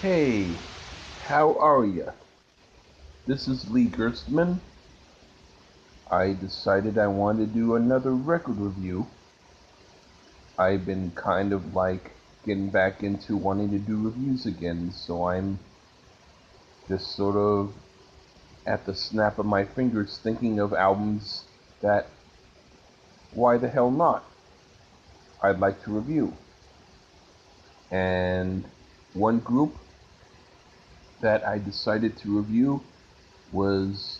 Hey, how are ya? This is Lee Gerstmann. I decided I wanted to do another record review. I've been kind of like getting back into wanting to do reviews again, so I'm just sort of at the snap of my fingers thinking of albums that, why the hell not, I'd like to review. And one group that I decided to review was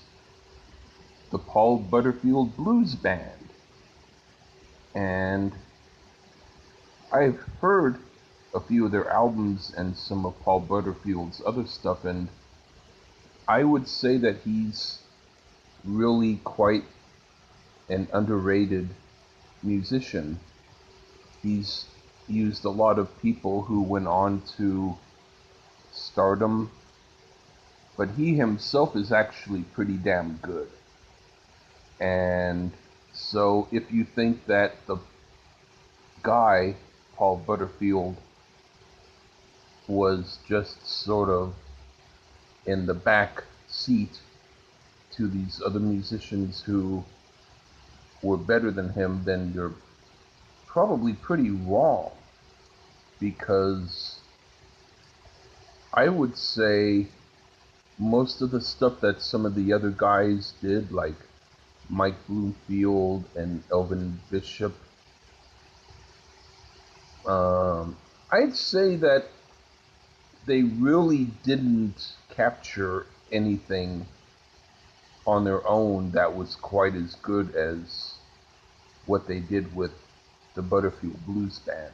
the Paul Butterfield Blues Band. And I've heard a few of their albums and some of Paul Butterfield's other stuff, and I would say that he's really quite an underrated musician. He's used a lot of people who went on to stardom, but he himself is actually pretty damn good. And so if you think that the guy, Paul Butterfield, was just sort of in the back seat to these other musicians who were better than him, then you're probably pretty wrong. Because I would say most of the stuff that some of the other guys did, like Mike Bloomfield and Elvin Bishop, I'd say that they really didn't capture anything on their own that was quite as good as what they did with the Butterfield Blues Band.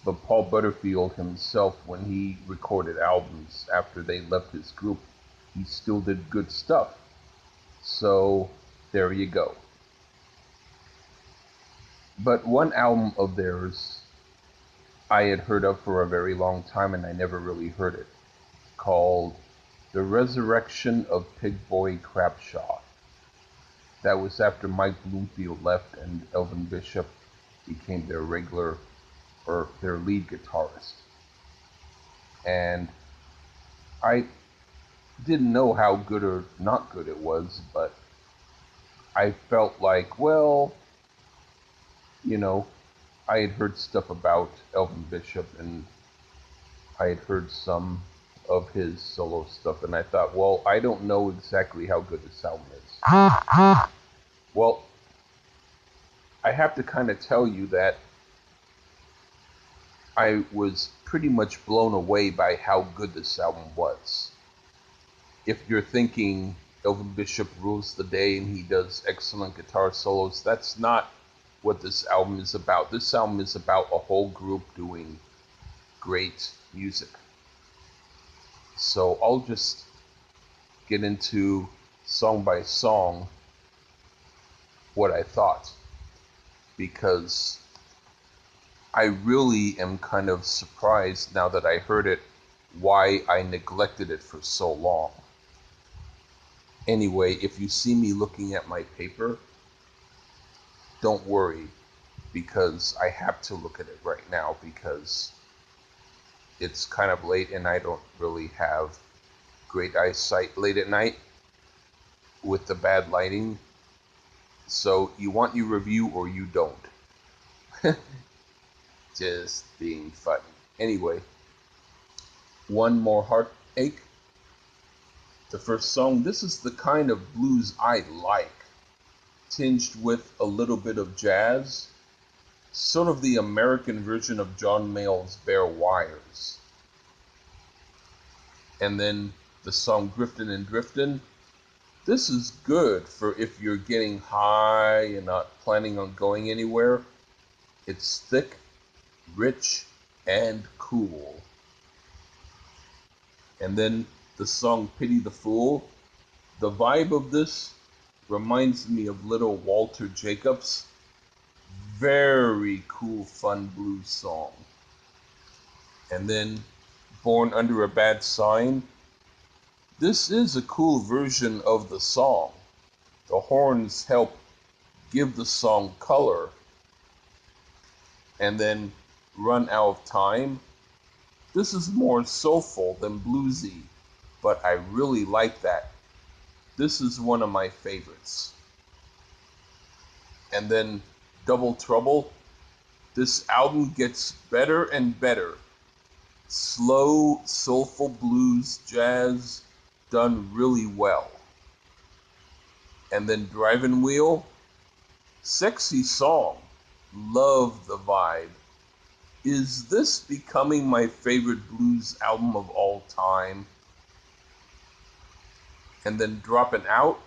But Paul Butterfield himself, when he recorded albums after they left his group, he still did good stuff. So there you go. But one album of theirs I had heard of for a very long time and I never really heard it, called The Resurrection of Pigboy Crabshaw. That was after Mike Bloomfield left and Elvin Bishop became their regular, or their lead guitarist. And I didn't know how good or not good it was, but I felt like, well, you know, I had heard stuff about Elvin Bishop and I had heard some of his solo stuff, and I thought, well, I don't know exactly how good this album is. Well, I have to kind of tell you that I was pretty much blown away by how good this album was. If you're thinking Elvin Bishop rules the day and he does excellent guitar solos, that's not what this album is about. This album is about a whole group doing great music. So I'll just get into song by song what I thought, because I really am kind of surprised now that I heard it why I neglected it for so long. Anyway, if you see me looking at my paper, don't worry, because I have to look at it right now because it's kind of late and I don't really have great eyesight late at night with the bad lighting. So you want your review or you don't. Just being funny. Anyway, One More Heartache. The first song, this is the kind of blues I like, tinged with a little bit of jazz, sort of the American version of John Mayall's Bare Wires. And then the song Driftin' and Driftin'. This is good for if you're getting high and not planning on going anywhere. It's thick, rich, and cool. And then the song Pity the Fool. The vibe of this reminds me of Little Walter Jacobs. Very cool, fun blues song. And then Born Under a Bad Sign. This is a cool version of the song. The horns help give the song color. And then Run Out of Time. This is more soulful than bluesy, but I really like that. This is one of my favorites. And then Double Trouble. This album gets better and better. Slow, soulful blues, jazz, done really well. And then Driving Wheel. Sexy song. Love the vibe. Is this becoming my favorite blues album of all time? And then Dropping Out.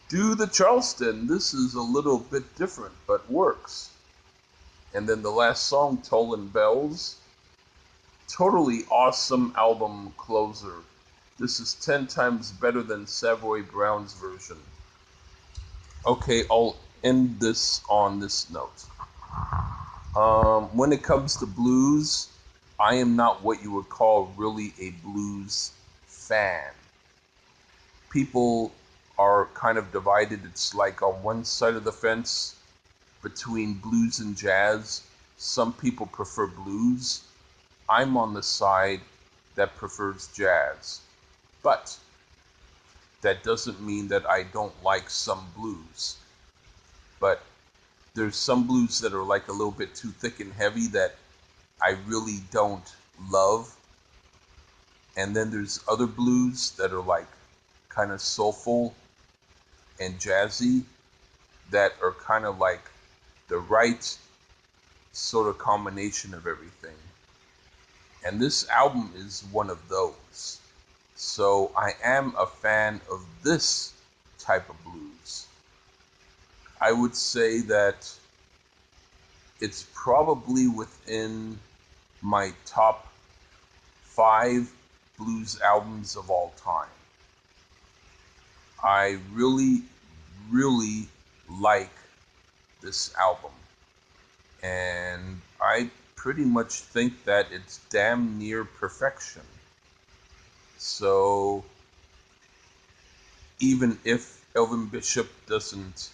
Do the Charleston. This is a little bit different, but works. And then the last song, Tollin' Bells. Totally awesome album closer. This is 10 times better than Savoy Brown's version. Okay, I'll end this on this note. When it comes to blues, I am not what you would call really a blues fan. People are kind of divided. It's like on one side of the fence between blues and jazz. Some people prefer blues. I'm on the side that prefers jazz. But that doesn't mean that I don't like some blues. But there's some blues that are like a little bit too thick and heavy that I really don't love. And then there's other blues that are like kind of soulful and jazzy that are kind of like the right sort of combination of everything. And this album is one of those. So I am a fan of this type of blues. I would say that it's probably within my top 5 blues albums of all time. I really, really like this album. And I pretty much think that it's damn near perfection. So even if Elvin Bishop doesn't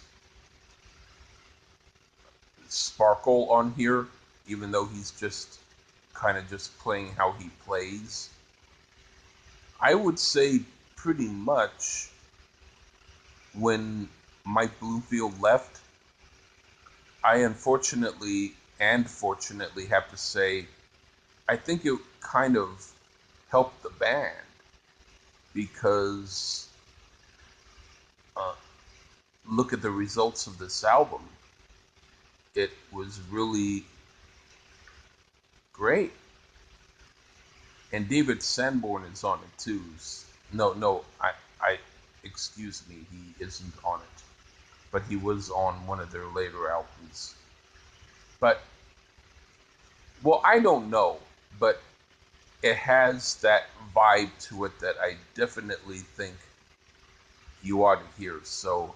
sparkle on here, even though he's just kind of just playing how he plays, I would say pretty much when Mike Bloomfield left, I unfortunately and fortunately have to say, I think it kind of helped the band because look at the results of this album. It was really great. And David Sanborn is on it too. No, excuse me, he isn't on it. But he was on one of their later albums. But, well, I don't know, but it has that vibe to it that I definitely think you ought to hear. So,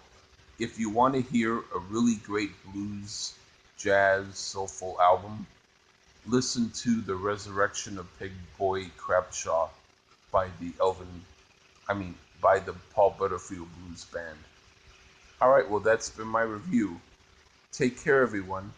if you want to hear a really great blues, jazz, soulful album, listen to The Resurrection of Pigboy Crabshaw by by the Paul Butterfield Blues Band. All right, well, that's been my review. Take care, everyone.